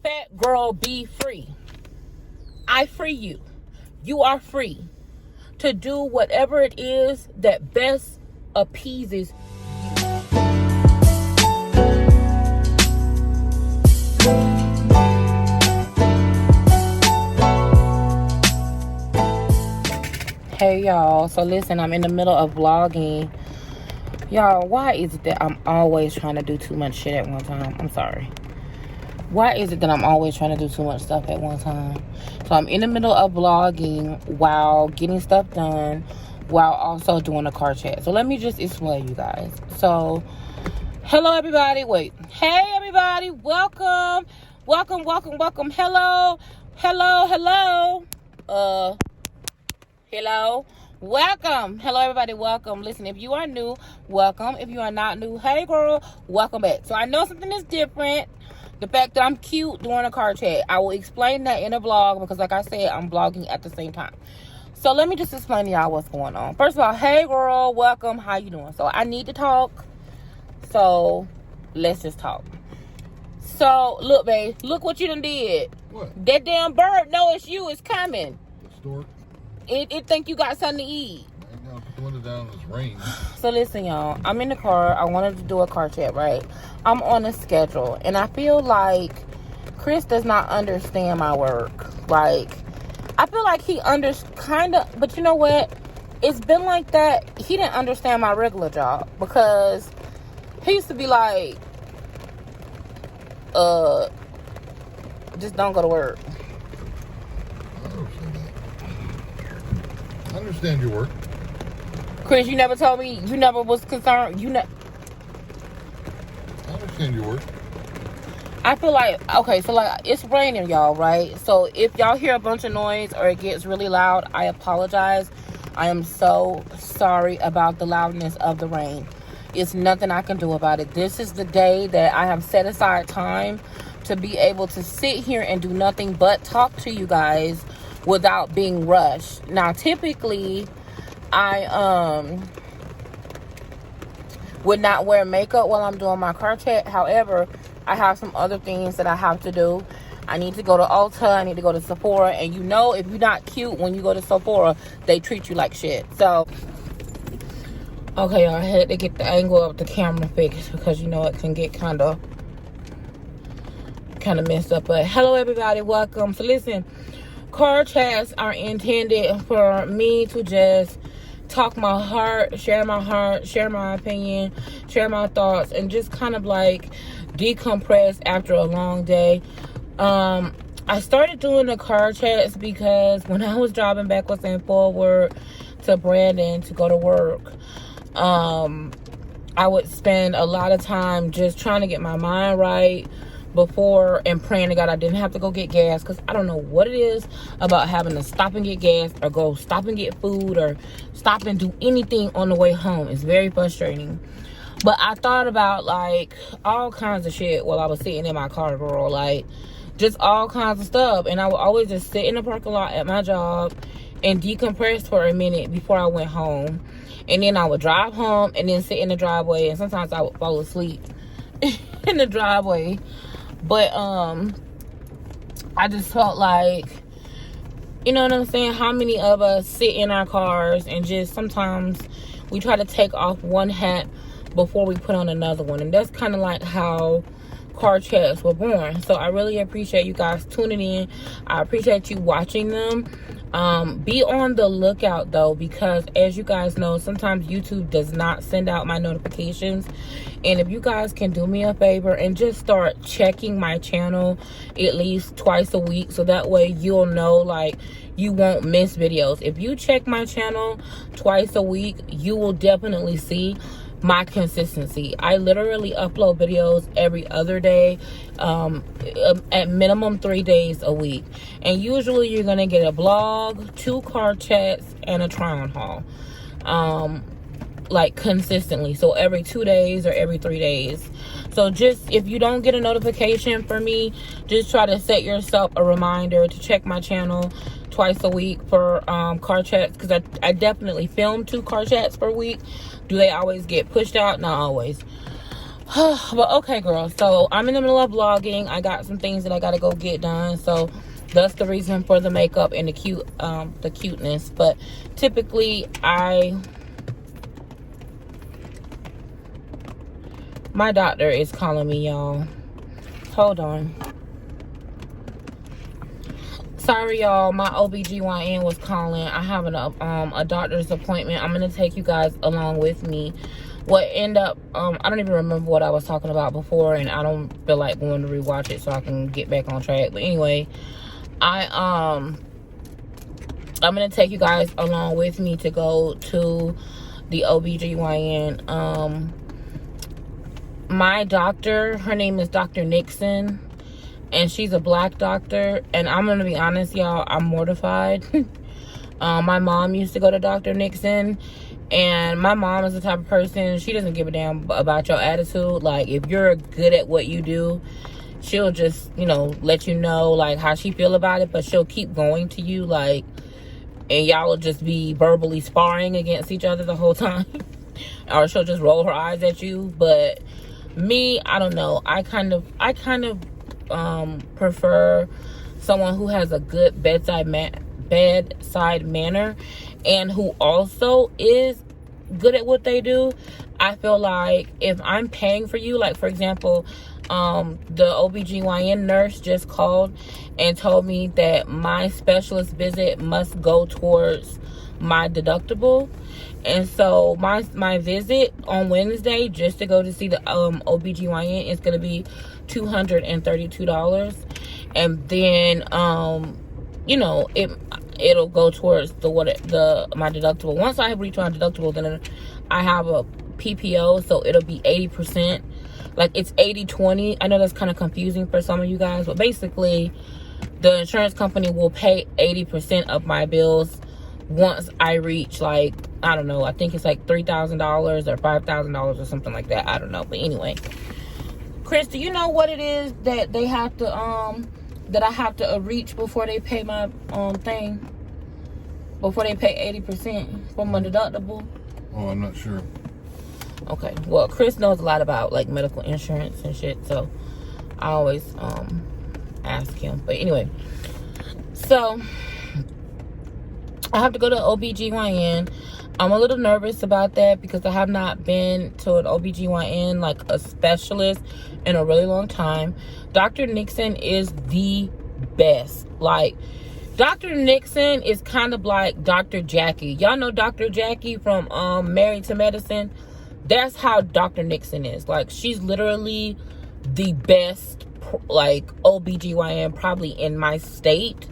Fat girl, be free. I free you. You are free to do whatever it is that best appeases you. Hey y'all, so listen, I'm in the middle of vlogging. Y'all, why is it that I'm always trying to do too much shit at one time? I'm sorry. Why is it that I'm always trying to do too much stuff at one time? So I'm in the middle of vlogging while getting stuff done, while also doing a car chat. So let me just explain, you guys. So, hello everybody. Wait. Hey everybody. Welcome. Welcome, welcome, welcome. Hello. Hello, hello. Hello. Welcome. Hello everybody. Welcome. Listen, if you are new, welcome. If you are not new, hey girl, welcome back. So I know something is different. The fact that I'm cute during a car chat. I will explain that in a vlog because, like I said, I'm vlogging at the same time. So let me just explain to y'all what's going on. First of all, hey girl, welcome. How you doing? So I need to talk. So let's just talk. So look, babe. Look what you done did. What? That damn bird know it's you. It's coming. Stork? It think you got something to eat. I gotta put the window down in this rain. So listen, y'all. I'm in the car. I wanted to do a car chat, right? I'm on a schedule. And I feel like Chris does not understand my work. Like, I feel like he kind of... But you know what? It's been like that. He didn't understand my regular job. Because he used to be like... just don't go to work. I understand your work. Chris, you never told me... You never was concerned... I understand your work. I feel like, okay, so like it's raining, y'all, right? So if y'all hear a bunch of noise or it gets really loud, I apologize. I am so sorry about the loudness of the rain. It's nothing I can do about it. This is the day that I have set aside time to be able to sit here and do nothing but talk to you guys without being rushed. Now, typically, I would not wear makeup while I'm doing my car chat. However, I have some other things that I have to do. I need to go to Ulta. I need to go to Sephora. And you know, if you're not cute when you go to Sephora, they treat you like shit. So, okay, I had to get the angle of the camera fixed because, you know, it can get kind of messed up. But hello, everybody. Welcome. So, listen, car chats are intended for me to just talk my heart, share my opinion, share my thoughts, and just kind of like decompress after a long day. I started doing the car chats because when I was driving backwards and forward to Brandon to go to work, I would spend a lot of time just trying to get my mind right before and praying to God I didn't have to go get gas, because I don't know what it is about having to stop and get gas or go stop and get food or stop and do anything on the way home. It's very frustrating. But I thought about like all kinds of shit while I was sitting in my car, girl, like just all kinds of stuff. And I would always just sit in the parking lot at my job and decompress for a minute before I went home. And then I would drive home and then sit in the driveway, and sometimes I would fall asleep in the driveway. But I just felt like, you know what I'm saying, how many of us sit in our cars and just sometimes we try to take off one hat before we put on another one. And that's kind of like how car chats were born. So I really appreciate you guys tuning in. I appreciate you watching them. Be on the lookout though, because as you guys know, sometimes YouTube does not send out my notifications. And if you guys can do me a favor and just start checking my channel at least twice a week, so that way you'll know, like, you won't miss videos. If you check my channel twice a week, you will definitely see my consistency. I literally upload videos every other day, at minimum 3 days a week. And usually you're gonna get a blog, 2 car chats, and a try-on haul. Like consistently, so every 2 days or every 3 days. So just, if you don't get a notification for me, just try to set yourself a reminder to check my channel twice a week for car chats, because I definitely film 2 car chats per week. Do they always get pushed out? Not always. But okay, girl, so I'm in the middle of vlogging. I got some things that I gotta go get done, so that's the reason for the makeup and the cuteness. But typically my doctor is calling me, y'all. Hold on. Sorry, y'all. My OBGYN was calling. I have a doctor's appointment. I'm going to take you guys along with me. What end up, I don't even remember what I was talking about before, and I don't feel like going to rewatch it so I can get back on track. But anyway, I'm going to take you guys along with me to go to the OBGYN. My doctor, her name is Dr. Nixon, and she's a black doctor, and I'm gonna be honest, y'all, I'm mortified. My mom used to go to Dr. Nixon, and my mom is the type of person, she doesn't give a damn about your attitude. Like, if you're good at what you do, she'll just, you know, let you know, like, how she feel about it, but she'll keep going to you, like, and y'all will just be verbally sparring against each other the whole time. Or she'll just roll her eyes at you. But me, I don't know. I kind of prefer someone who has a good bedside manner, and who also is good at what they do. I feel like if I'm paying for you, like, for example, the OBGYN nurse just called and told me that my specialist visit must go towards my deductible. And so my visit on Wednesday, just to go to see the OBGYN, is going to be $232. And then, you know, it'll go towards my deductible. Once I reach my deductible, then I have a PPO, so it'll be 80%. Like, it's 80-20. I know that's kind of confusing for some of you guys, but basically, the insurance company will pay 80% of my bills once I reach, like, I don't know, I think it's like $3,000 or $5,000 or something like that. I don't know. But anyway, Chris, do you know what it is that they have to that I have to reach before they pay my thing? Before they pay 80% for my deductible? Oh, I'm not sure. Okay. Well, Chris knows a lot about, like, medical insurance and shit, so I always ask him. But anyway, so I have to go to OBGYN. I'm a little nervous about that because I have not been to an OBGYN, like a specialist, in a really long time. Dr. Nixon is the best. Like, Dr. Nixon is kind of like Dr. Jackie. Y'all know Dr. Jackie from Married to Medicine? That's how Dr. Nixon is. Like, she's literally the best, like, OBGYN probably in my state.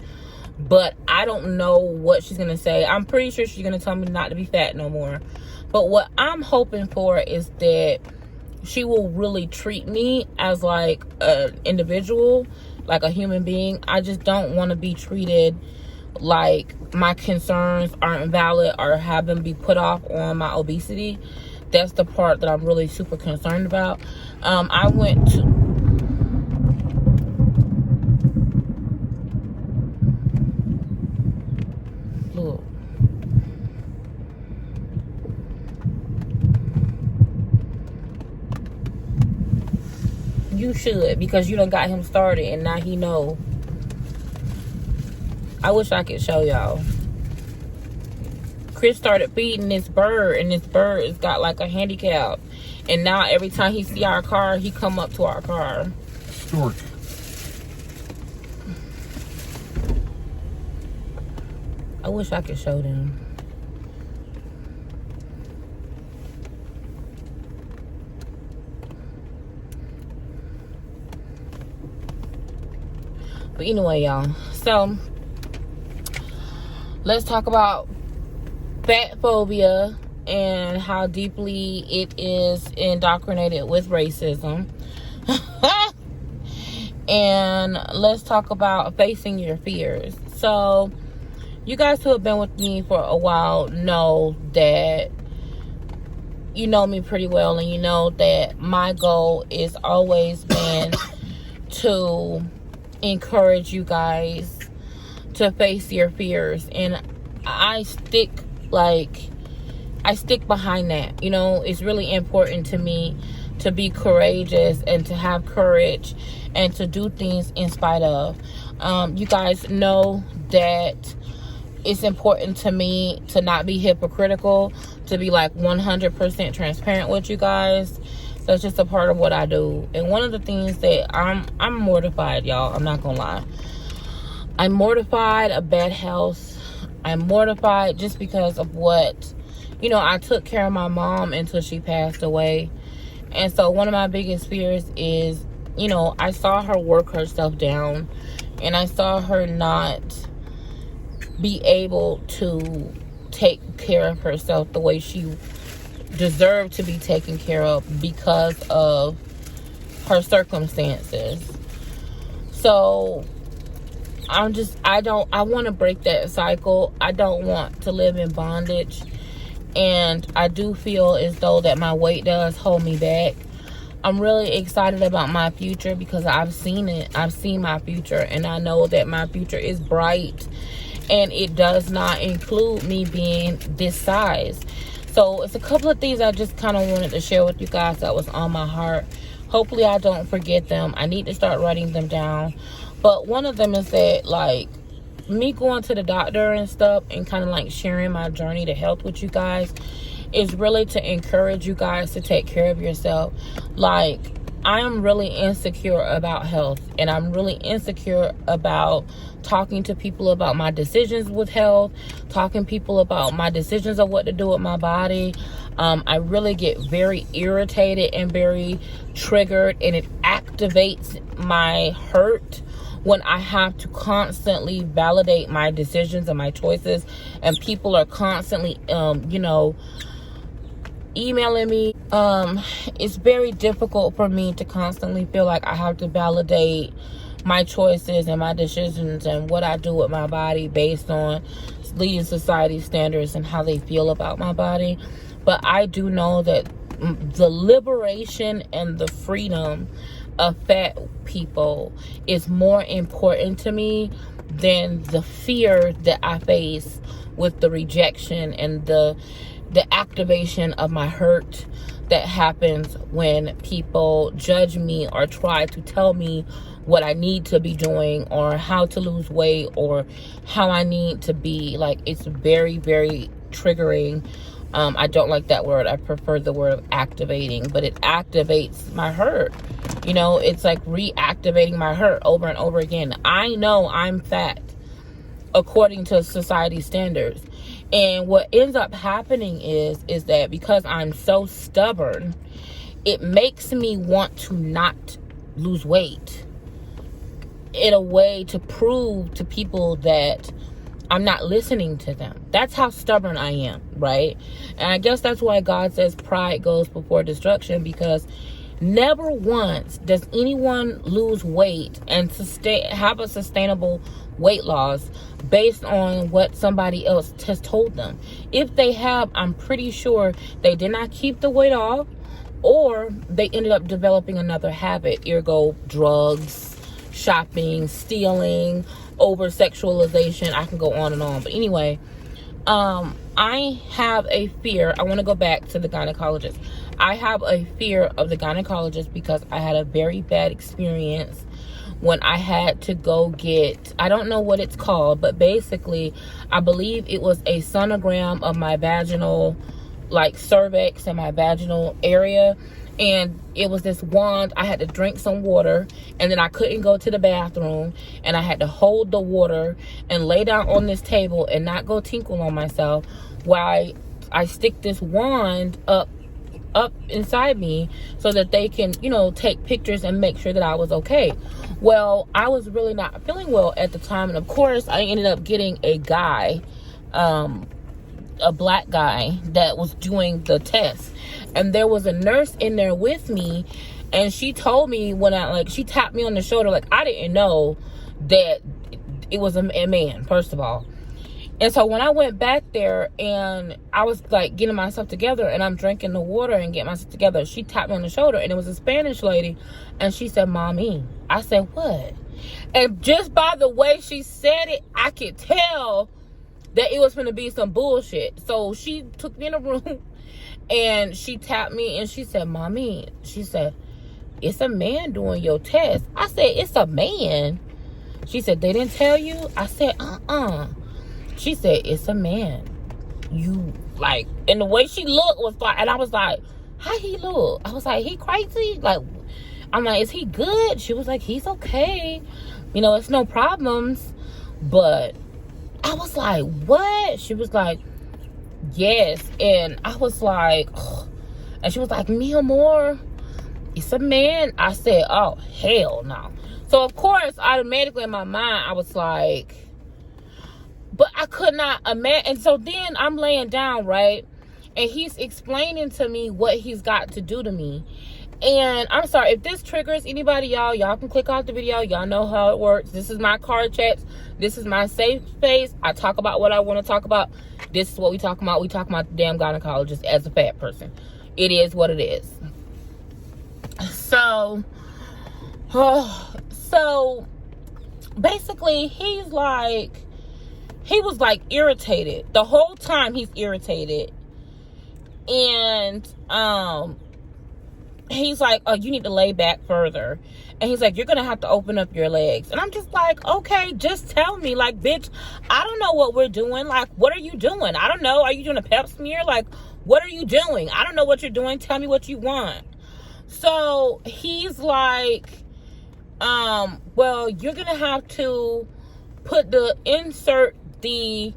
But I don't know what she's going to say. I'm pretty sure she's going to tell me not to be fat no more. But what I'm hoping for is that she will really treat me as, like, an individual, like a human being. I just don't want to be treated like my concerns aren't valid or have them be put off on my obesity. That's the part that I'm really super concerned about. I went to... Look. You should, because you done got him started and now he know. I wish I could show y'all. Chris started feeding this bird, and this bird has got like a handicap. And now every time he see our car, he come up to our car. Stork. I wish I could show them. But anyway, y'all. So, let's talk about fat phobia and how deeply it is indoctrinated with racism. And let's talk about facing your fears. So, you guys who have been with me for a while know that you know me pretty well, and you know that my goal is always been to encourage you guys to face your fears, and I stick behind that. You know, it's really important to me to be courageous and to have courage and to do things in spite of. You guys know that it's important to me to not be hypocritical, to be like 100% transparent with you guys. So it's just a part of what I do. And one of the things that I'm mortified, y'all. I'm not gonna lie. I'm mortified of bad health. I'm mortified just because of what, I took care of my mom until she passed away. And so one of my biggest fears is, I saw her work herself down, and I saw her not be able to take care of herself the way she deserved to be taken care of because of her circumstances. So I want to break that cycle. I don't want to live in bondage. And I do feel as though that my weight does hold me back. I'm really excited about my future because I've seen it. I've seen my future, and I know that my future is bright, and it does not include me being this size. So it's a couple of things I just kind of wanted to share with you guys that was on my heart. Hopefully I don't forget them. I need to start writing them down. But one of them is that, like, me going to the doctor and stuff and kind of like sharing my journey to health with you guys is really to encourage you guys to take care of yourself. Like, I am really insecure about health, and I'm really insecure about talking to people about my decisions with health, talking to people about my decisions of what to do with my body. I really get very irritated and very triggered, and it activates my hurt when I have to constantly validate my decisions and my choices, and people are constantly, emailing me. It's very difficult for me to constantly feel like I have to validate my choices and my decisions and what I do with my body based on leading society standards and how they feel about my body. But I do know that the liberation and the freedom of fat people is more important to me than the fear that I face with the rejection and the activation of my hurt that happens when people judge me or try to tell me what I need to be doing or how to lose weight or how I need to be. Like, it's very, very triggering. I don't like that word. I prefer the word of activating, but it activates my hurt. It's like reactivating my hurt over and over again. I know I'm fat according to society standards. And what ends up happening is that because I'm so stubborn, it makes me want to not lose weight in a way to prove to people that I'm not listening to them. That's how stubborn I am, right? And I guess that's why God says pride goes before destruction, because never once does anyone lose weight and have a sustainable weight loss based on what somebody else has told them. If they have, I'm pretty sure they did not keep the weight off, or they ended up developing another habit, ergo drugs, shopping, stealing, over-sexualization. I can go on and on. But anyway, I have a fear. I want to go back to the gynecologist. I have a fear of the gynecologist because I had a very bad experience when I had to go get, I don't know what it's called, but basically, I believe it was a sonogram of my vaginal, like, cervix and my vaginal area. And it was this wand. I had to drink some water, and then I couldn't go to the bathroom, and I had to hold the water and lay down on this table and not go tinkle on myself while I stick this wand up inside me so that they can, take pictures and make sure that I was okay. Well, I was really not feeling well at the time, and of course I ended up getting a guy, a black guy that was doing the test, and there was a nurse in there with me, and she told me when she tapped me on the shoulder, like, I didn't know that it was a man, first of all. And so when I went back there and I was like getting myself together and I'm drinking the water and getting myself together, she tapped me on the shoulder, and it was a Spanish lady, and she said, "Mommy." I said, "What?" And just by the way she said it, I could tell that it was going to be some bullshit. So she took me in a room And she tapped me and she said, Mommy, she said, it's a man doing your test. I said, it's a man? She said, they didn't tell you? I said, She said, it's a man. You, like, and the way she looked was like, and I was like, how he look? I was like, he crazy? Like, I'm like, is he good? She was like, he's okay. You know, it's no problems. But I was like, what? She was like, yes. And I was like, ugh. And she was like, me Amor, it's a man. I said, oh, hell no. So, of course, automatically in my mind, I was like, but I could not imagine. And so then I'm laying down, right? And he's explaining to me what he's got to do to me. And I'm sorry, if this triggers anybody, y'all can click off the video. Y'all know how it works. This is my card checks. This is my safe space. I talk about what I want to talk about. This is what we talk about. We talk about the damn gynecologist as a fat person. It is what it is. So, basically, he was like irritated. The whole time he's irritated. And, he's like, oh, you need to lay back further. And he's like, you're going to have to open up your legs. And I'm just like, okay, just tell me. Like, bitch, I don't know what we're doing. Like, what are you doing? I don't know. Are you doing a pep smear? Like, what are you doing? I don't know what you're doing. Tell me what you want. So he's like, well, you're going to have to insert the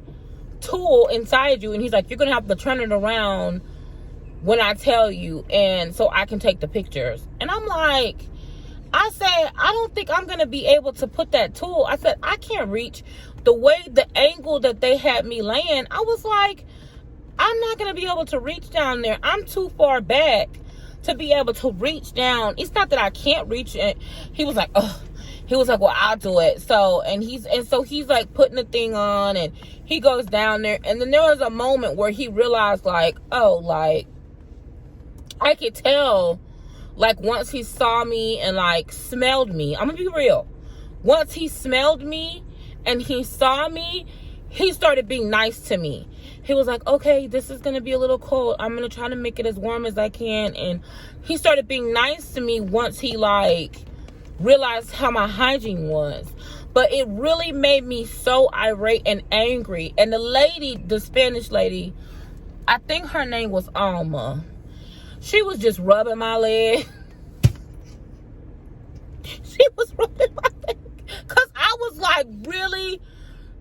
tool inside you. And he's like, you're going to have to turn it around when I tell you, and so I can take the pictures. And I'm like, I said, I don't think I'm going to be able to put that tool. I said, I can't reach the way, the angle that they had me laying. I was like, I'm not going to be able to reach down there. I'm too far back to be able to reach down. It's not that I can't reach it. He was like, oh, he was like, well, I'll do it. So, so he's like putting the thing on, and he goes down there. And then there was a moment where he realized, like, oh, like, I could tell, like, once he saw me and, like, smelled me. I'm gonna be real. Once he smelled me and he saw me, he started being nice to me. He was like, okay, this is gonna be a little cold. I'm gonna try to make it as warm as I can. And he started being nice to me once he, like, realized how my hygiene was. But it really made me so irate and angry. And the lady, the Spanish lady, I think her name was Alma. She was just rubbing my leg. She was rubbing my leg. Because I was like, really?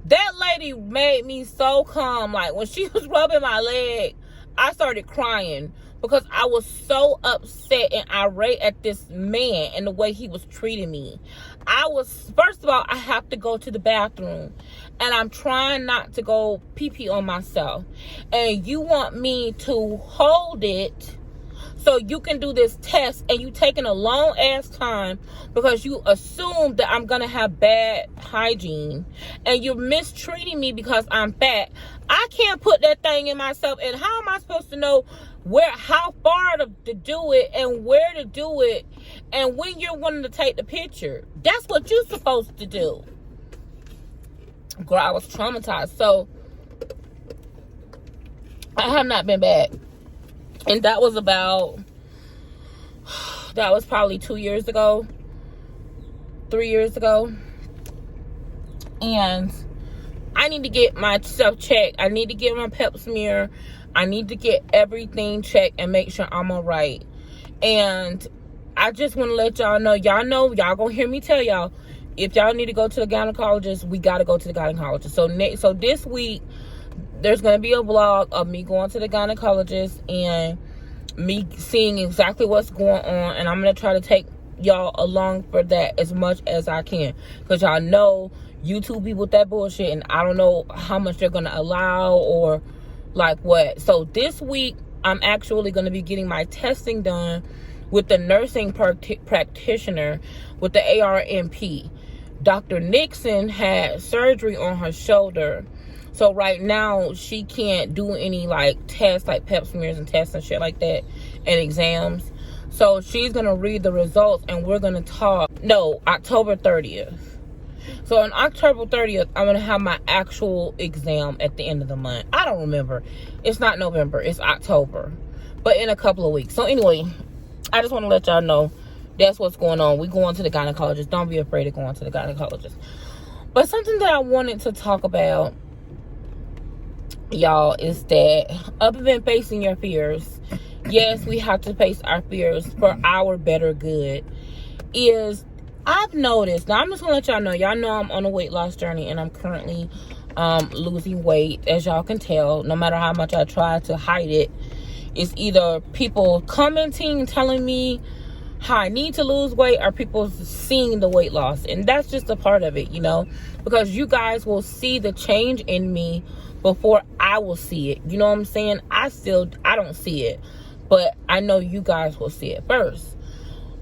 That lady made me so calm. Like, when she was rubbing my leg, I started crying. Because I was so upset and irate at this man and the way he was treating me. First of all, I have to go to the bathroom. And I'm trying not to go pee-pee on myself. And you want me to hold it so you can do this test, and you taking a long ass time because you assume that I'm gonna have bad hygiene, and you're mistreating me because I'm fat. I can't put that thing in myself, and how am I supposed to know how far to do it and where to do it and when you're wanting to take the picture? That's what you're supposed to do. Girl, I was traumatized. So I have not been back. And that was probably 2 years ago, 3 years ago. And I need to get myself checked. I need to get my pep smear. I need to get everything checked and make sure I'm all right. And I just want to let y'all know, y'all gonna hear me tell y'all, if y'all need to go to the gynecologist, we got to go to the gynecologist. So this week, there's going to be a vlog of me going to the gynecologist and me seeing exactly what's going on. And I'm going to try to take y'all along for that as much as I can. Because y'all know YouTube be with that bullshit. And I don't know how much they're going to allow or like what. So this week, I'm actually going to be getting my testing done with the nursing practitioner with the ARNP. Dr. Nixon had surgery on her shoulder. So right now, she can't do any, like, tests, like pep smears and tests and shit like that, and exams. So she's going to read the results, and we're going to talk, October 30th. So on October 30th, I'm going to have my actual exam at the end of the month. I don't remember. It's not November. It's October. but in a couple of weeks. So anyway, I just want to let y'all know that's what's going on. We going to the gynecologist. Don't be afraid of going to the gynecologist. But something that I wanted to talk about, y'all, is that other than facing your fears, yes, we have to face our fears for our better good, is I've noticed, now I'm just gonna let y'all know, I'm on a weight loss journey, and I'm currently losing weight, as y'all can tell. No matter how much I try to hide it, it's either people commenting, telling me how I need to lose weight, or people seeing the weight loss. And that's just a part of it, you know, because you guys will see the change in me before I will see it. You know what I'm saying? I don't see it, but I know you guys will see it first.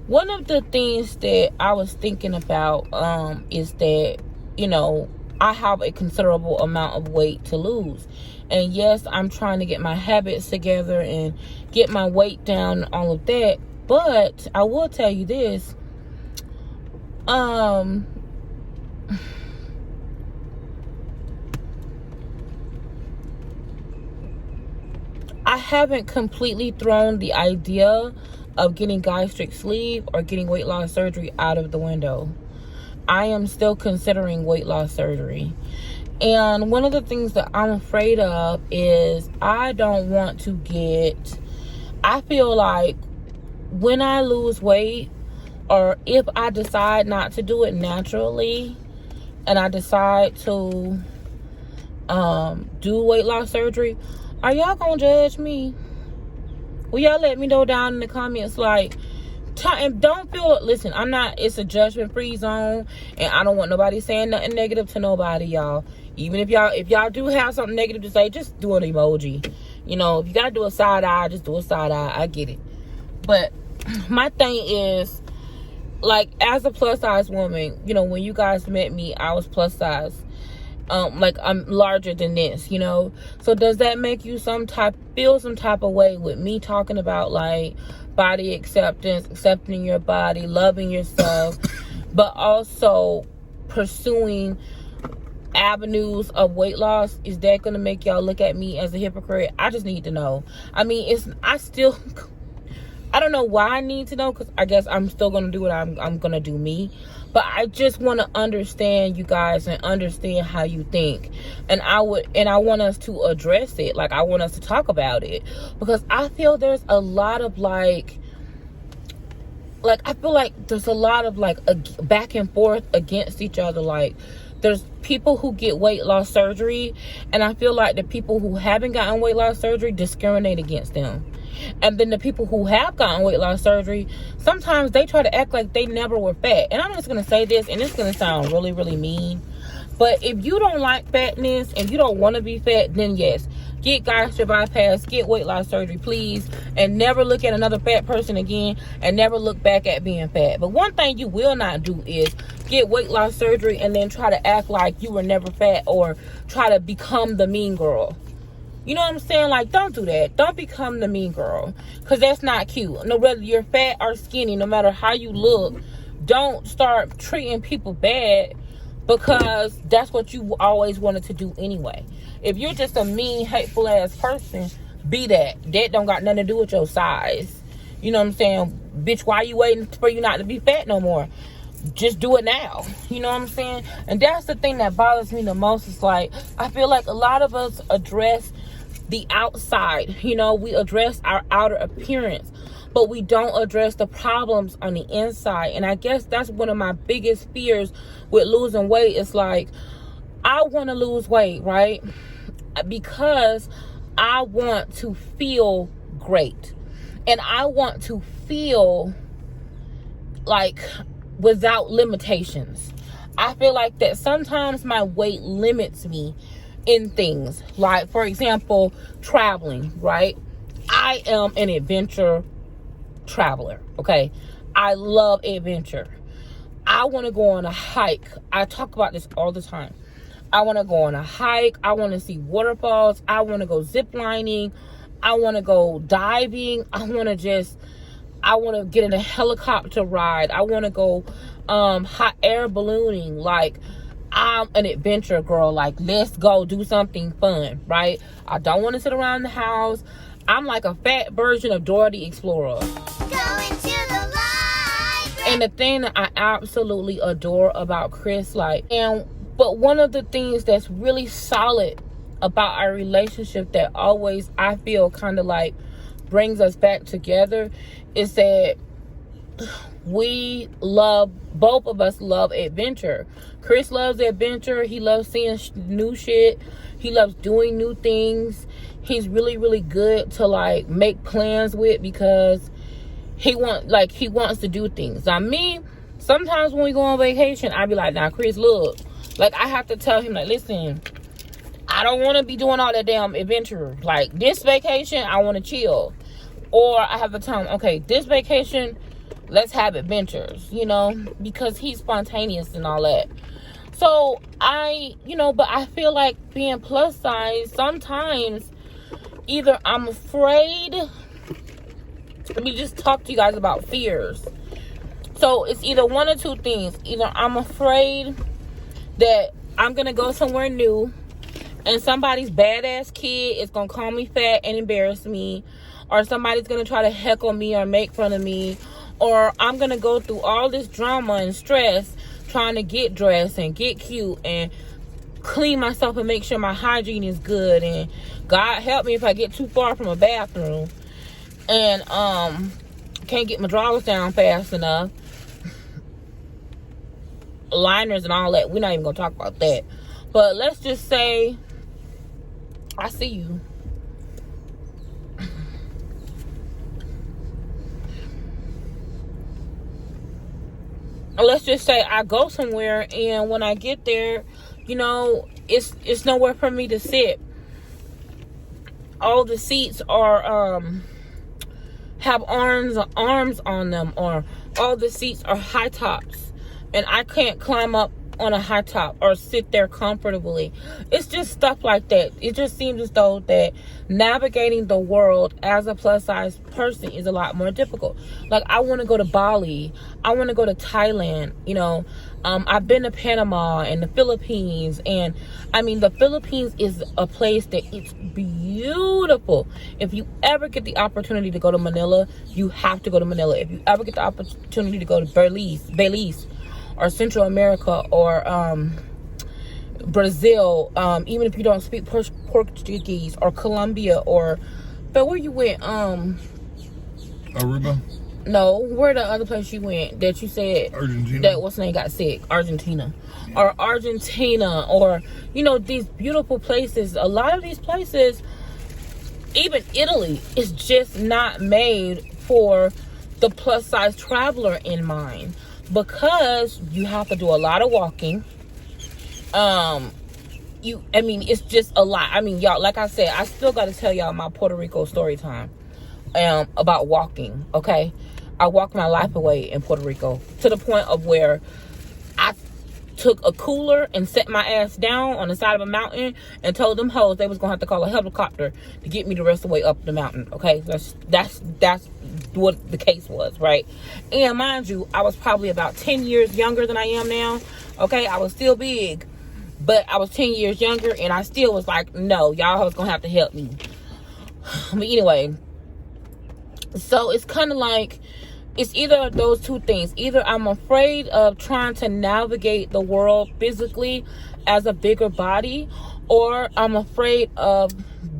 One of the things that I was thinking about is that, you know, I have a considerable amount of weight to lose. And yes, I'm trying to get my habits together and get my weight down and all of that. But I will tell you this. I haven't completely thrown the idea of getting gastric sleeve or getting weight loss surgery out of the window. I am still considering weight loss surgery. And one of the things that I'm afraid of is I feel like when I lose weight, or if I decide not to do it naturally and I decide to do weight loss surgery, are y'all gonna judge me? Will y'all let me know down in the comments? Like, don't feel, listen, it's a judgment free zone, and I don't want nobody saying nothing negative to nobody, y'all. Even if y'all do have something negative to say, just do an emoji. You know, if you gotta do a side eye, just do a side eye. I get it. But my thing is, like, as a plus size woman, you know, when you guys met me, I was plus size. Like, I'm larger than this, you know. So does that make you feel some type of way with me talking about, like, body acceptance, accepting your body, loving yourself, but also pursuing avenues of weight loss? Is that going to make y'all look at me as a hypocrite? I just need to know. I mean, I don't know why I need to know, because I guess I'm still going to do what I'm going to do me. But I just want to understand you guys and understand how you think. And I want us to address it. Like, I want us to talk about it. Because I feel there's a lot of, I feel like there's a lot of, a back and forth against each other. Like, there's people who get weight loss surgery, and I feel like the people who haven't gotten weight loss surgery discriminate against them. And then the people who have gotten weight loss surgery, sometimes they try to act like they never were fat. And I'm just going to say this, and it's going to sound really, really mean. But if you don't like fatness and you don't want to be fat, then yes, get gastric bypass, get weight loss surgery, please. And never look at another fat person again, and never look back at being fat. But one thing you will not do is get weight loss surgery and then try to act like you were never fat, or try to become the mean girl. You know what I'm saying? Like, don't do that. Don't become the mean girl, because that's not cute. No, whether you're fat or skinny, no matter how you look, don't start treating people bad, because that's what you always wanted to do anyway. If you're just a mean, hateful ass person, be that. That don't got nothing to do with your size. You know what I'm saying? Bitch, why you waiting for you not to be fat no more? Just do it now. You know what I'm saying? And that's the thing that bothers me the most. Is like, I feel like a lot of us address the outside. You know, we address our outer appearance, but we don't address the problems on the inside. And I guess that's one of my biggest fears with losing weight. It's like, I want to lose weight, right? Because I want to feel great. And I want to feel like without limitations. I feel like that sometimes my weight limits me in things. Like, for example, traveling, right? I am an adventure traveler, okay? I love adventure. I want to go on a hike. I talk about this all the time. I want to go on a hike. I want to see waterfalls. I want to go zip lining. I want to go diving. I want to get in a helicopter ride. I want to go hot air ballooning. Like, I'm an adventure girl. Like, let's go do something fun, right? I don't want to sit around the house. I'm like a fat version of Dora the Explorer. Go into the library. And the thing that I absolutely adore about Chris, but one of the things that's really solid about our relationship that always I feel kind of like brings us back together is that both of us love adventure. Chris loves adventure. He loves seeing new shit. He loves doing new things. He's really, really good to like make plans with because he wants to do things. Now me, sometimes when we go on vacation, I be like, now Chris, look, like I have to tell him like, listen, I don't want to be doing all that damn adventure. Like this vacation, I want to chill. Or I have to tell him, okay, this vacation, let's have adventures, because he's spontaneous and all that. So but I feel like being plus size, sometimes either I'm afraid. Let me just talk to you guys about fears. So it's either one or two things. Either I'm afraid that I'm going to go somewhere new and somebody's badass kid is going to call me fat and embarrass me. Or somebody's going to try to heckle me or make fun of me. Or I'm going to go through all this drama and stress trying to get dressed and get cute and clean myself and make sure my hygiene is good. And God help me if I get too far from a bathroom and can't get my drawers down fast enough. Liners and all that. We're not even going to talk about that. But let's just say I see you. Let's just say I go somewhere and when I get there, it's nowhere for me to sit. All the seats are have arms on them, or all the seats are high tops and I can't climb up on a high top or sit there comfortably. It's just stuff like that. It just seems as though that navigating the world as a plus size person is a lot more difficult. Like I want to go to Bali. I want to go to Thailand. I've been to Panama and the Philippines. And I mean, the Philippines is a place that it's beautiful. If you ever get the opportunity to go to Manila, you have to go to Manila. If you ever get the opportunity to go to Belize, or Central America, or Brazil, even if you don't speak Portuguese, or Colombia, but where you went? Aruba? No, where the other place you went that you said Argentina. That what's name got sick? Argentina. Yeah. Or Argentina, or these beautiful places. A lot of these places, even Italy, is just not made for the plus size traveler in mind. Because you have to do a lot of walking. It's just a lot. Y'all, like I said, I still got to tell y'all my Puerto Rico story time about walking, okay? I walked my life away in Puerto Rico to the point of where I took a cooler and set my ass down on the side of a mountain and told them hoes they was going to have to call a helicopter to get me the rest of the way up the mountain, okay? That's what the case was, right? And mind you, I was probably about 10 years younger than I am now, okay? I was still big, but I was 10 years younger, and I still was like, no, y'all was gonna have to help me. But anyway, so it's kind of like, it's either of those two things. Either I'm afraid of trying to navigate the world physically as a bigger body, or I'm afraid of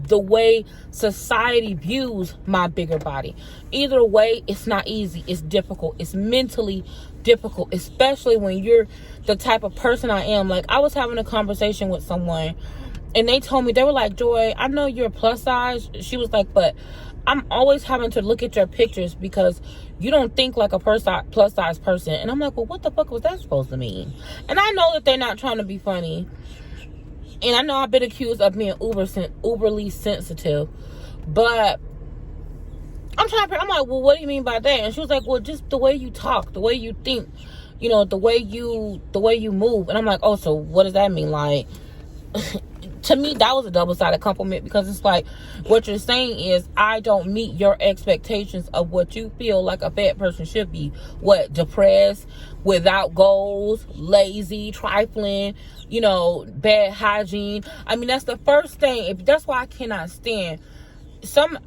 the way society views my bigger body. Either way, it's not easy. It's difficult. It's mentally difficult, especially when you're the type of person I am. Like, I was having a conversation with someone and they told me, they were like, Joy, I know you're plus size. She was like, but I'm always having to look at your pictures because you don't think like a plus size person. And I'm like, well, what the fuck was that supposed to mean? And I know that they're not trying to be funny. And I know I've been accused of being uberly sensitive. But I'm like, well, what do you mean by that? And she was like, well, just the way you talk, the way you think, the way you move. And I'm like, oh, so what does that mean? Like, to me, that was a double-sided compliment, because it's like, what you're saying is I don't meet your expectations of what you feel like a fat person should be. What? Depressed, without goals, lazy, trifling, bad hygiene. That's the first thing. That's why I cannot stand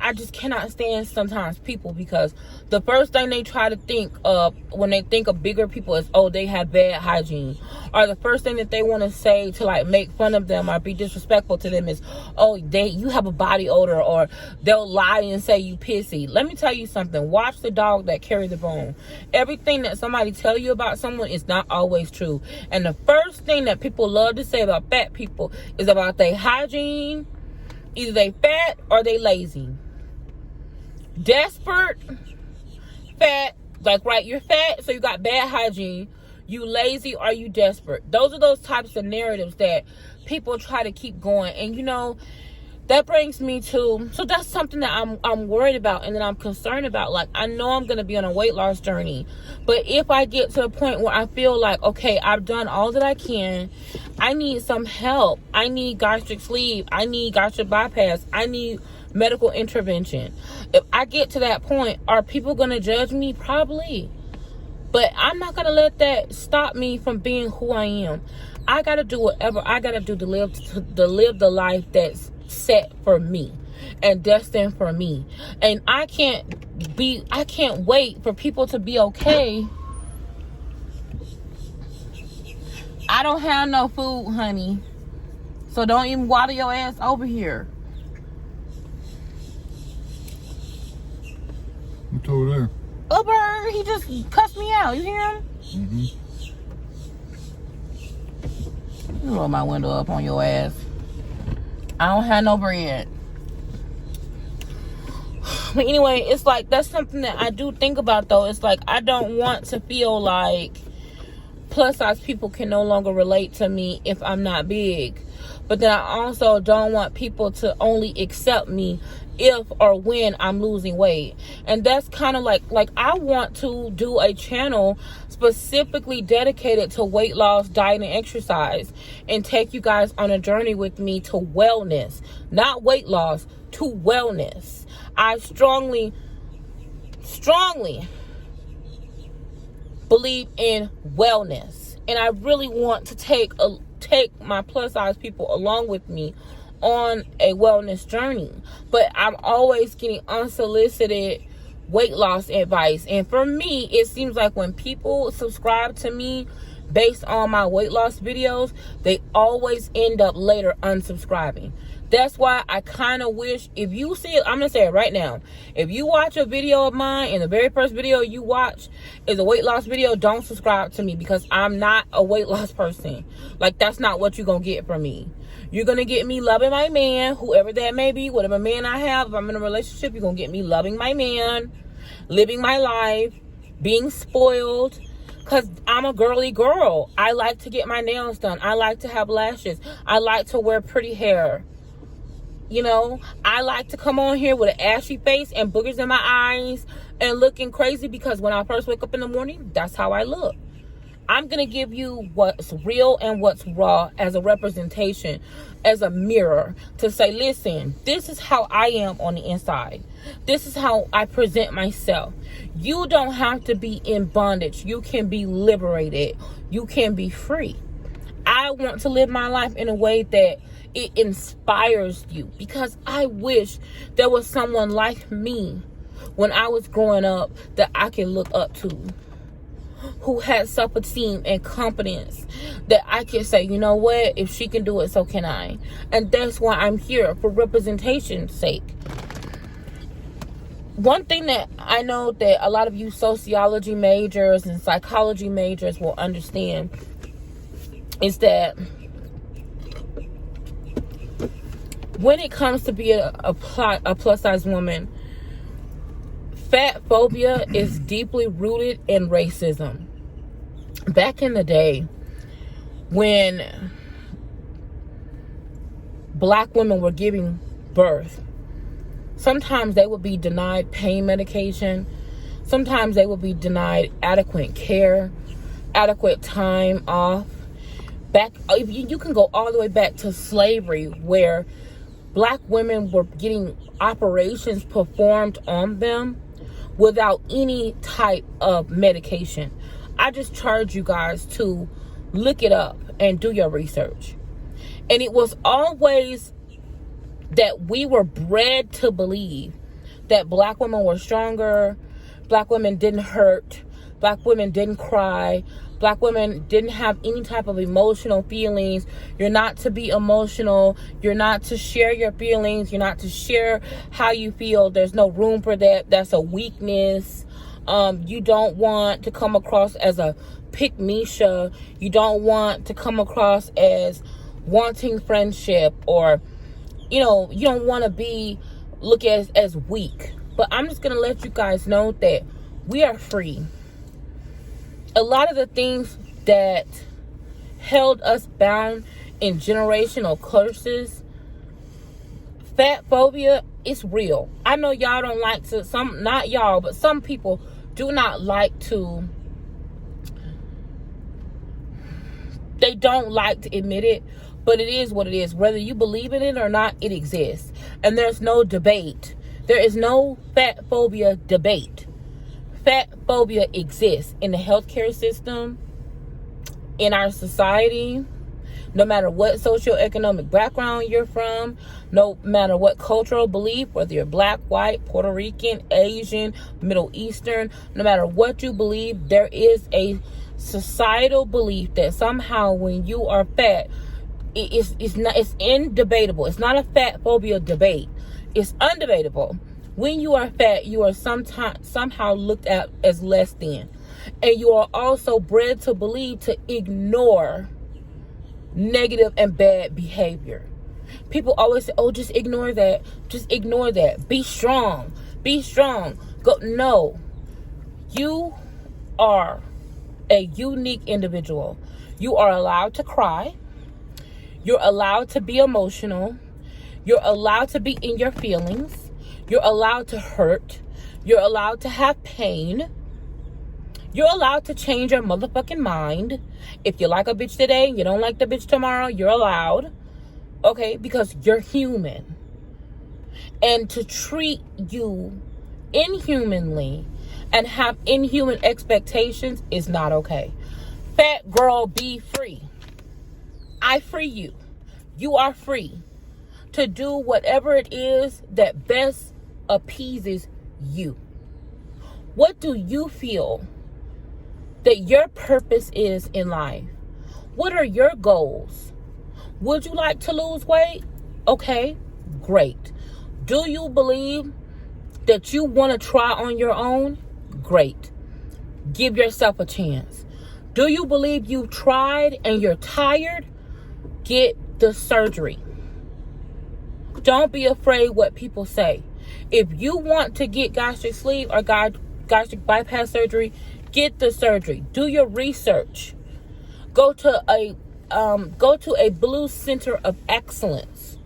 I just cannot stand sometimes people, because the first thing they try to think of when they think of bigger people is, oh, they have bad hygiene. Or the first thing that they want to say to like make fun of them or be disrespectful to them is, oh, you have a body odor, or they'll lie and say you pissy. Let me tell you something. Watch the dog that carry the bone. Everything that somebody tell you about someone is not always true. And the first thing that people love to say about fat people is about their hygiene. Either they fat or they lazy. Desperate, fat, like, right, you're fat, so you got bad hygiene. You lazy or you desperate. Those are those types of narratives that people try to keep going. And, you know, that brings me to, so that's something that I'm worried about and that I'm concerned about. Like, I know I'm going to be on a weight loss journey, but if I get to a point where I feel like, okay, I've done all that I can, I need some help. I need gastric sleeve. I need gastric bypass. I need medical intervention. If I get to that point, are people going to judge me? Probably. But I'm not going to let that stop me from being who I am. I got to do whatever I got to do to live the life that's set for me and destined for me. And I can't wait for people to be okay. I don't have no food, honey, so don't even waddle your ass over here. What's over there? Uber, he just cussed me out. You hear him? Mm-hmm. Roll my window up on your ass. I don't have no bread. But anyway, it's like, that's something that I do think about, though. It's like, I don't want to feel like plus size people can no longer relate to me if I'm not big. But then I also don't want people to only accept me if or when I'm losing weight. And that's kind of like I want to do a channel specifically dedicated to weight loss, diet, and exercise, and take you guys on a journey with me to wellness. Not weight loss, to wellness. I strongly believe in wellness, and I really want to take my plus size people along with me on a wellness journey. But I'm always getting unsolicited weight loss advice, and for me, it seems like when people subscribe to me based on my weight loss videos, they always end up later unsubscribing. That's why I kind of wish, if you see it, I'm going to say it right now. If you watch a video of mine and the very first video you watch is a weight loss video, don't subscribe to me, because I'm not a weight loss person. Like, that's not what you're going to get from me. You're going to get me loving my man, whoever that may be, whatever man I have. If I'm in a relationship, you're going to get me loving my man, living my life, being spoiled. Because I'm a girly girl. I like to get my nails done. I like to have lashes. I like to wear pretty hair. You know, I like to come on here with an ashy face and boogers in my eyes and looking crazy, because when I first wake up in the morning, that's how I look. I'm going to give you what's real and what's raw as a representation, as a mirror, to say, listen, this is how I am on the inside. This is how I present myself. You don't have to be in bondage. You can be liberated. You can be free. I want to live my life in a way that it inspires you, because I wish there was someone like me when I was growing up that I can look up to, who had self-esteem and confidence, that I can say, you know what, if she can do it, so can I. And that's why I'm here, for representation's sake. One thing that I know that a lot of you sociology majors and psychology majors will understand is that when it comes to being a plus size woman, fat phobia is deeply rooted in racism. Back in the day, when black women were giving birth, sometimes they would be denied pain medication. Sometimes they would be denied adequate care, adequate time off. You can go all the way back to slavery, where black women were getting operations performed on them without any type of medication. I just charge you guys to look it up and do your research. And it was always that we were bred to believe that black women were stronger, black women didn't hurt, black women didn't cry, black women didn't have any type of emotional feelings. You're not to be emotional. You're not to share your feelings. You're not to share how you feel. There's no room for that. That's a weakness. You don't want to come across as a pick-me-sha. You don't want to come across as wanting friendship, or, you don't want to be looked at as weak. But I'm just going to let you guys know that we are free. A lot of the things that held us bound in generational curses, fat phobia, is real. I know y'all don't like to, not y'all, but some people do not like to, they don't like to admit it, but it is what it is. Whether you believe in it or not, it exists. And there's no debate. There is no fat phobia debate. Fat phobia exists in the healthcare system, in our society, no matter what socioeconomic background you're from, no matter what cultural belief, whether you're black, white, Puerto Rican, Asian, Middle Eastern, no matter what you believe, there is a societal belief that somehow when you are fat, it's indebatable. It's not a fat phobia debate. It's undebatable. When you are fat, you are somehow looked at as less than. And you are also bred to believe to ignore negative and bad behavior. People always say, oh, just ignore that. Just ignore that. Be strong. Be strong. Go. No. You are a unique individual. You are allowed to cry. You're allowed to be emotional. You're allowed to be in your feelings. You're allowed to hurt. You're allowed to have pain. You're allowed to change your motherfucking mind. If you like a bitch today and you don't like the bitch tomorrow, you're allowed. Okay? Because you're human. And to treat you inhumanly and have inhuman expectations is not okay. Fat girl, be free. I free you. You are free to do whatever it is that best appeases you. What do you feel that your purpose is in life? What are your goals? Would you like to lose weight? Okay, great. Do you believe that you want to try on your own? Great. Give yourself a chance. Do you believe you've tried and you're tired? Get the surgery. Don't be afraid what people say. If you want to get gastric sleeve or gastric bypass surgery, get the surgery. Do your research. Go to a blue center of excellence.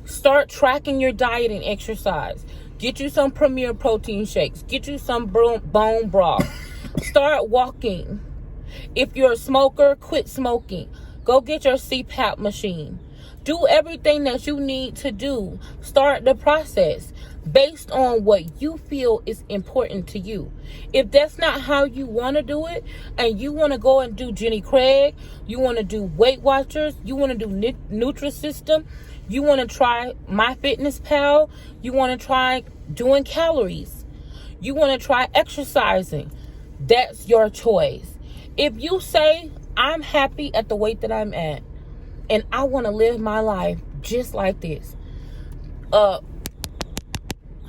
Start tracking your diet and exercise. Get you some Premier protein shakes. Get you some bone broth. Start walking. If you're a smoker, quit smoking. Go get your CPAP machine. Do everything that you need to do. Start the process based on what you feel is important to you. If that's not how you want to do it, and you want to go and do Jenny Craig, you want to do Weight Watchers, you want to do Nutrisystem, you want to try MyFitnessPal, you want to try doing calories, you want to try exercising, that's your choice. If you say, I'm happy at the weight that I'm at, and I want to live my life just like this,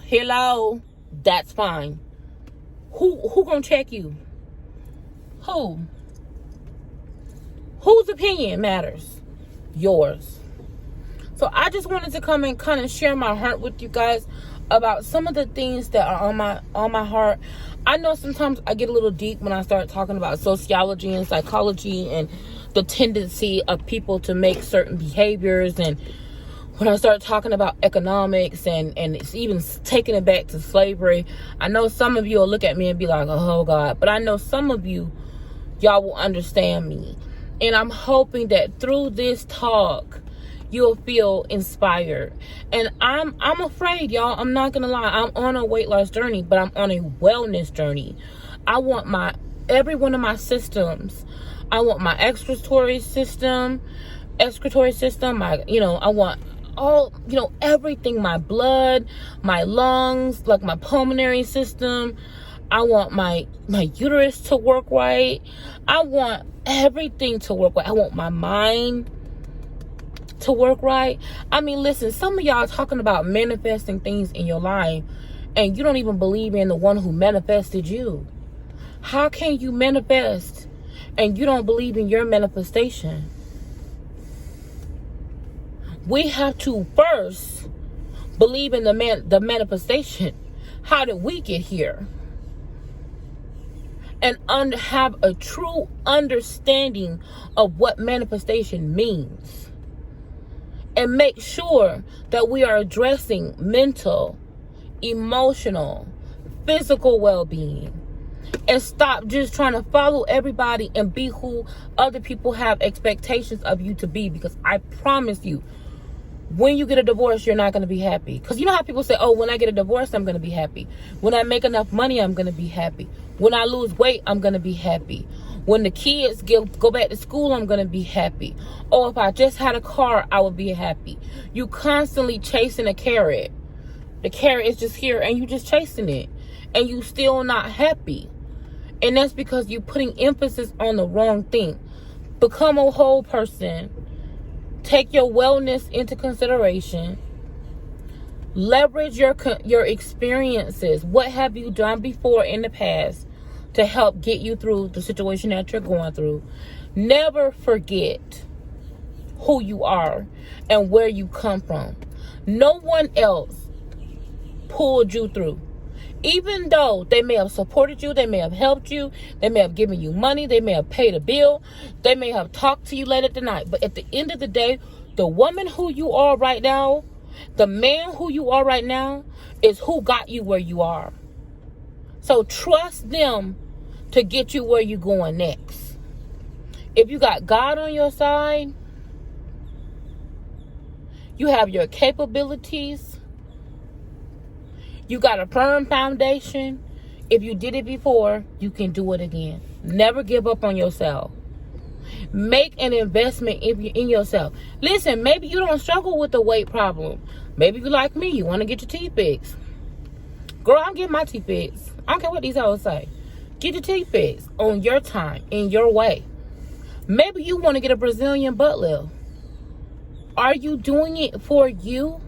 hello, that's fine. Who gonna check you? Who? Whose opinion matters? Yours. So I just wanted to come and kind of share my heart with you guys about some of the things that are on my heart. I know sometimes I get a little deep when I start talking about sociology and psychology and the tendency of people to make certain behaviors, and when I start talking about economics and it's even taking it back to slavery. I know some of you will look at me and be like, oh God, but I know some of y'all will understand me. And I'm hoping that through this talk, you'll feel inspired. And I'm afraid, y'all, I'm not gonna lie, I'm on a weight loss journey, but I'm on a wellness journey. I want every one of my systems. I want my excretory system, I want all, everything, my blood, my lungs, like my pulmonary system. I want my uterus to work right. I want everything to work right. I want my mind to work right. I mean, listen, some of y'all talking about manifesting things in your life, and you don't even believe in the one who manifested you. How can you manifest and you don't believe in your manifestation? We have to first believe in the manifestation. How did we get here? And have a true understanding of what manifestation means. And make sure that we are addressing mental, emotional, physical well-being. And stop just trying to follow everybody and be who other people have expectations of you to be. Because I promise you, when you get a divorce, you're not going to be happy. Because you know how people say, oh, when I get a divorce, I'm going to be happy. When I make enough money, I'm going to be happy. When I lose weight, I'm going to be happy. When the kids go back to school, I'm going to be happy. Or if I just had a car, I would be happy. You constantly chasing a carrot. The carrot is just here and you just chasing it. And you still not happy. And that's because you're putting emphasis on the wrong thing. Become a whole person. Take your wellness into consideration. Leverage your experiences. What have you done before in the past to help get you through the situation that you're going through? Never forget who you are and where you come from. No one else pulled you through. Even though they may have supported you, they may have helped you, they may have given you money, they may have paid a bill, they may have talked to you late at the night. But at the end of the day, the woman who you are right now, the man who you are right now, is who got you where you are. So trust them to get you where you're going next. If you got God on your side, you have your capabilities, you got a firm foundation. If you did it before, you can do it again. Never give up on yourself. Make an investment in yourself. Listen, maybe you don't struggle with the weight problem. Maybe you like me, you want to get your teeth fixed. Girl, I'm getting my teeth fixed. I don't care what these hoes say. Get your teeth fixed on your time, in your way. Maybe you want to get a Brazilian butt lift. Are you doing it for you?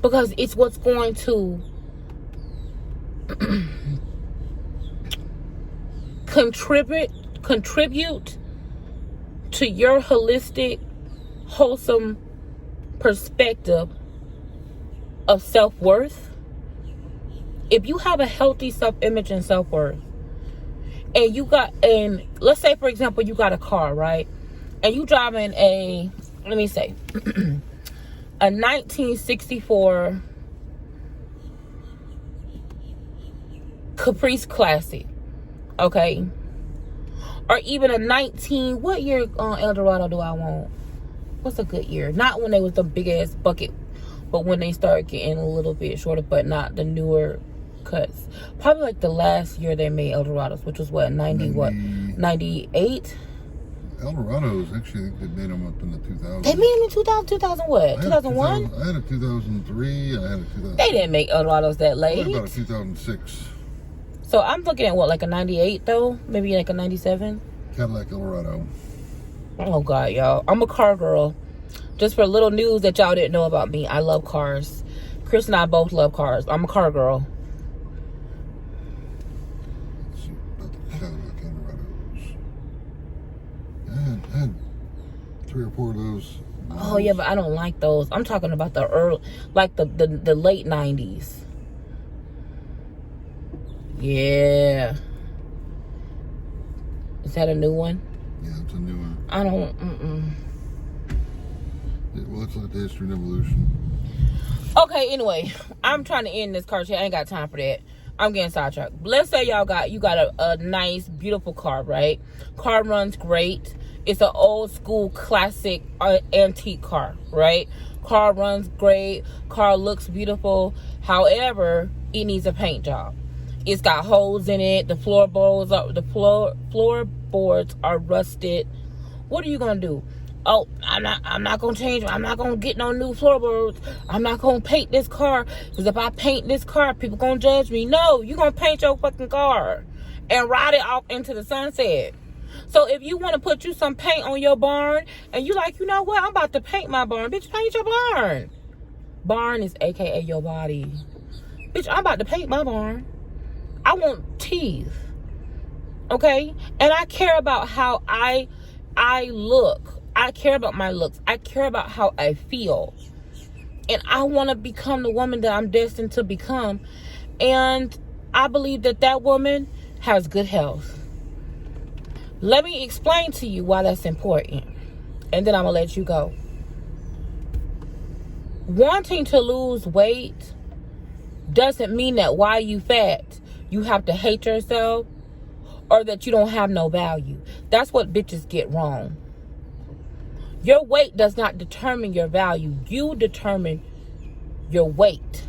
Because it's what's going to contribute to your holistic, wholesome perspective of self-worth. If you have a healthy self-image and self-worth, and let's say, for example, you got a car, right? And you driving a 1964 Caprice Classic, okay? Or even a what year Eldorado do I want? What's a good year? Not when they was the big ass bucket, but when they started getting a little bit shorter, but not the newer cuts. Probably like the last year they made Eldorados, which was what, 98? Eldorados, actually, I think they made them up in the 2000s. They made them in 2000 what? 2001? I had a 2003, I had a 2000. They didn't make Eldorados that late. About a 2006. So I'm looking at what, like a 98 though? Maybe like a 97? Cadillac Eldorado. Oh God, y'all. I'm a car girl. Just for little news that y'all didn't know about me, I love cars. Chris and I both love cars. I'm a car girl. Let's see about the Cadillac Eldorados. I had 3 or 4 of those. Oh yeah, but I don't like those. I'm talking about the early, like the late 90s. Yeah. Is that a new one? Yeah, it's a new one. I don't, Well, it's like the history and evolution. Okay, anyway, I'm trying to end this car chat. I ain't got time for that. I'm getting sidetracked. Let's say you got a nice, beautiful car, right? Car runs great. It's an old school classic antique car, right? Car runs great. Car looks beautiful. However, it needs a paint job. It's got holes in it. The floorboards are rusted. What are you gonna do? Oh, I'm not gonna change. I'm not gonna get no new floorboards. I'm not gonna paint this car, because if I paint this car, people gonna judge me. No, you gonna paint your fucking car and ride it off into the sunset. So if you want to put you some paint on your barn, and you like, you know what, I'm about to paint my barn. Bitch, paint your barn. Barn is AKA your body. Bitch, I'm about to paint my barn. I want teeth. Okay? And I care about how I look. I care about my looks. I care about how I feel. And I want to become the woman that I'm destined to become. And I believe that that woman has good health. Let me explain to you why that's important. And then I'm going to let you go. Wanting to lose weight doesn't mean that while you fat, you have to hate yourself or that you don't have no value. That's what bitches get wrong. Your weight does not determine your value. You determine your weight.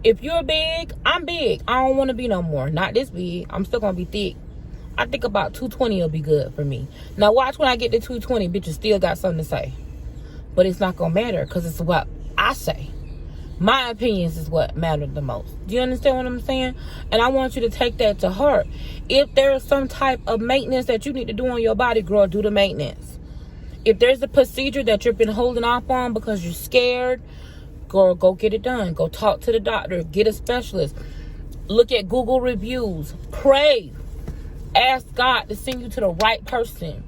If you're big, I'm big. I don't want to be no more. Not this big. I'm still going to be thick. I think about 220 will be good for me. Now watch when I get to 220, bitches still got something to say. But it's not going to matter because it's what I say. My opinions is what matter the most. Do you understand what I'm saying? And I want you to take that to heart. If there's some type of maintenance that you need to do on your body, girl, do the maintenance. If there's a procedure that you've been holding off on because you're scared, girl, go get it done. Go talk to the doctor. Get a specialist. Look at Google reviews. Pray. Ask God to send you to the right person.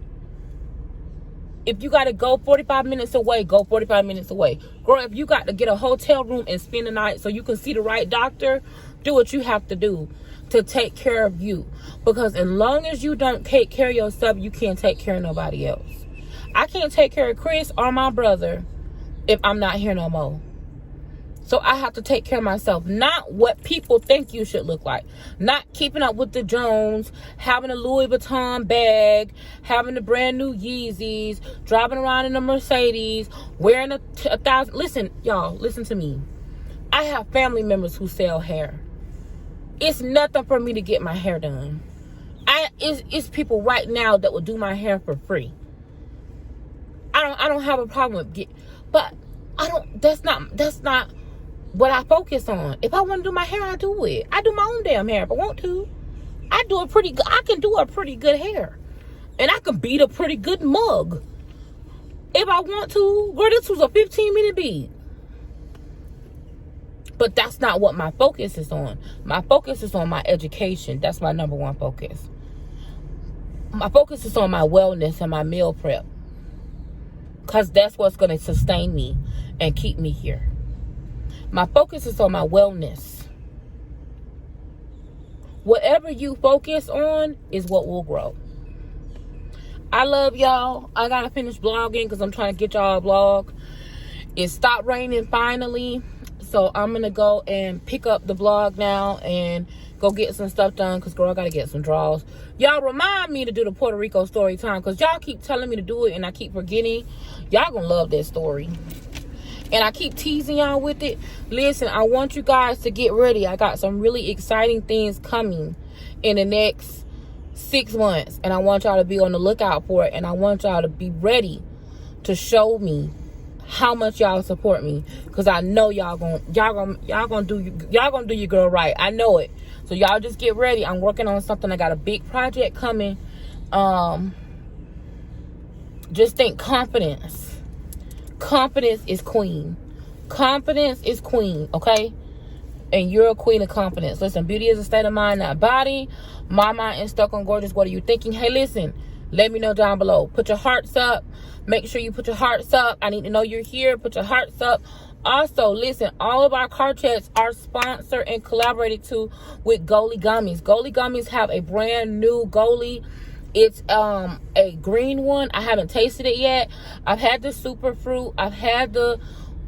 If you got to go 45 minutes away, go 45 minutes away. Girl, if you got to get a hotel room and spend the night so you can see the right doctor, do what you have to do to take care of you. Because as long as you don't take care of yourself, you can't take care of nobody else. I can't take care of Chris or my brother if I'm not here no more. So I have to take care of myself. Not what people think you should look like. Not keeping up with the Jones, having a Louis Vuitton bag, having the brand new Yeezys, driving around in a Mercedes, wearing a 1,000. Listen, y'all, listen to me. I have family members who sell hair. It's nothing for me to get my hair done. It's people right now that will do my hair for free. I don't have a problem with that's not what I focus on. If I want to do my hair, I do it. I do my own damn hair if I want to. I can do a pretty good hair. And I can beat a pretty good mug. If I want to. Girl, this was a 15-minute beat. But that's not what my focus is on. My focus is on my education. That's my number one focus. My focus is on my wellness and my meal prep. Because that's what's going to sustain me and keep me here. My focus is on my wellness. Whatever you focus on is what will grow. I love y'all. I got to finish blogging because I'm trying to get y'all a blog. It stopped raining finally. So I'm going to go and pick up the blog now and go get some stuff done because, girl, I got to get some draws. Y'all remind me to do the Puerto Rico story time because y'all keep telling me to do it and I keep forgetting. Y'all going to love that story. And I keep teasing y'all with it. Listen, I want you guys to get ready. I got some really exciting things coming in the next 6 months. And I want y'all to be on the lookout for it. And I want y'all to be ready to show me how much y'all support me. Because I know y'all gonna do your girl right. I know it. So y'all just get ready. I'm working on something. I got a big project coming. Just think confidence. Confidence is queen. Confidence is queen, okay? And you're a queen of confidence. Listen, beauty is a state of mind, not body. My mind is stuck on gorgeous. What are you thinking? Hey, listen, let me know down below. Put your hearts up. Make sure you put your hearts up. I need to know you're here. Put your hearts up. Also, listen, all of our car chats are sponsored and collaborated to with GOLI Gummies. GOLI Gummies have a brand new GOLI. It's a green one. I haven't tasted it yet. I've had the super fruit. I've had the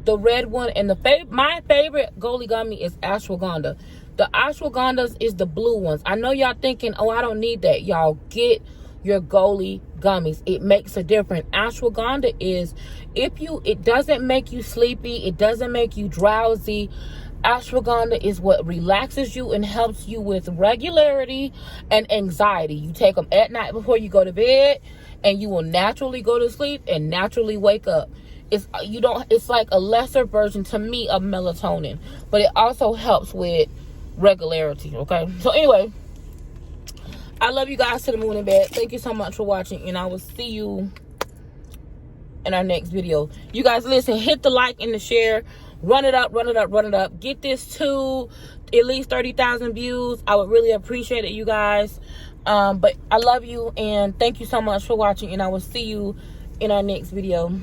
red one. And my favorite GOLI gummy is ashwagandha. The ashwagandhas is the blue ones. I know y'all thinking, oh, I don't need that. Y'all get your GOLI gummies. It makes a difference. Ashwagandha is, it doesn't make you sleepy. It doesn't make you drowsy. ashwagandha is what relaxes you and helps you with regularity and anxiety. You take them at night before you go to bed, and you will naturally go to sleep and naturally wake up. It's like a lesser version to me of melatonin, but it also helps with regularity. Okay, so anyway, I love you guys to the moon and back. Thank you so much for watching, and I will see you in our next video. You guys, listen, hit the like and the share. Run it up, run it up, run it up. Get this to at least 30,000 views. I would really appreciate it, you guys. But I love you, and thank you so much for watching, and I will see you in our next video.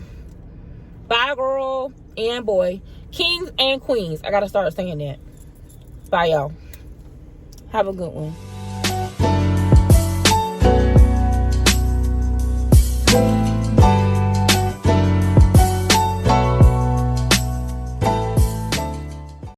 Bye, girl and boy. Kings and queens. I gotta start saying that. Bye, y'all. Have a good one.